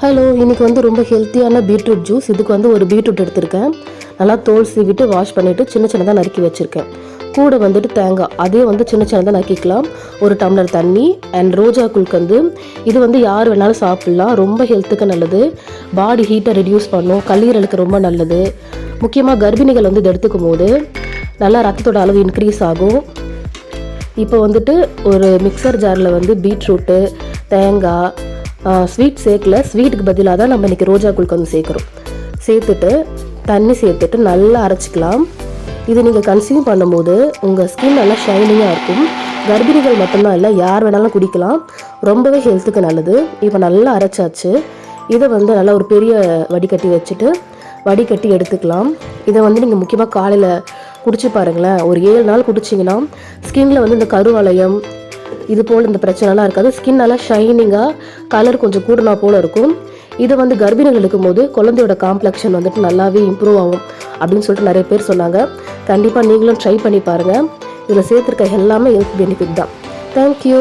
Hello, இன்றைக்கி ரொம்ப ஹெல்த்தியான பீட்ரூட் ஜூஸ். இதுக்கு ஒரு பீட்ரூட் எடுத்திருக்கேன். நல்லா தோல் சீவிட்டு வாஷ் பண்ணிவிட்டு சின்ன சின்னதாக நறுக்கி வச்சுருக்கேன். கூட தேங்காய், அதே சின்ன சின்னதாக நறுக்கிக்கலாம். ஒரு டம்ளர் தண்ணி அண்ட் ரோஜா குல்கந்து. இது யார் வேணாலும் சாப்பிட்லாம். ரொம்ப ஹெல்த்துக்கு நல்லது. பாடி ஹீட்டை ரெடியூஸ் பண்ணும். கல்லீரலுக்கு ரொம்ப நல்லது. முக்கியமாக கர்ப்பிணிகள் இதை எடுத்துக்கும் போது நல்லா ரத்தத்தோட அளவு இன்க்ரீஸ் ஆகும். இப்போ ஒரு மிக்சர் ஜாரில் பீட்ரூட்டு, தேங்காய், ஸ்வீட் சேர்க்கல. ஸ்வீட்டுக்கு பதிலாக தான் நம்ம இன்றைக்கி ரோஜா குல்கந்து சேர்க்குறோம். சேர்த்துட்டு தண்ணி சேர்த்துட்டு நல்லா அரைச்சிக்கலாம். இது நீங்கள் கன்சியூம் பண்ணும்போது உங்கள் ஸ்கின் நல்லா ஷைனிங்காக இருக்கும். கர்ப்பிணிகள் மட்டும்தான் இல்லை, யார் வேணாலும் குடிக்கலாம். ரொம்பவே ஹெல்த்துக்கு நல்லது. இப்போ நல்லா அரைச்சாச்சு. இதை நல்லா ஒரு பெரிய வடிகட்டி வச்சுட்டு வடிகட்டி எடுத்துக்கலாம். இதை நீங்கள் முக்கியமாக காலையில் குடிச்சு பாருங்களேன். ஒரு 7 நாள் குடிச்சிங்கன்னா ஸ்கின்ல இந்த கருவளையம் இது போல் இந்த பிரச்சனைலாம் இருக்காது. ஸ்கின் நல்லா ஷைனிங்காக, கலர் கொஞ்சம் கூடுனா போல் இருக்கும். இதை கர்ப்பிணிகள் இருக்கும்போது குழந்தையோட காம்ப்ளெக்ஷன் நல்லாவே இம்ப்ரூவ் ஆகும் அப்படின்னு சொல்லிட்டு நிறைய பேர் சொன்னாங்க. கண்டிப்பாக நீங்களும் ட்ரை பண்ணி பாருங்கள். இதில் சேர்த்துருக்க எல்லாமே ஹெல்த் பெனிஃபிட் தான். தேங்க்யூ.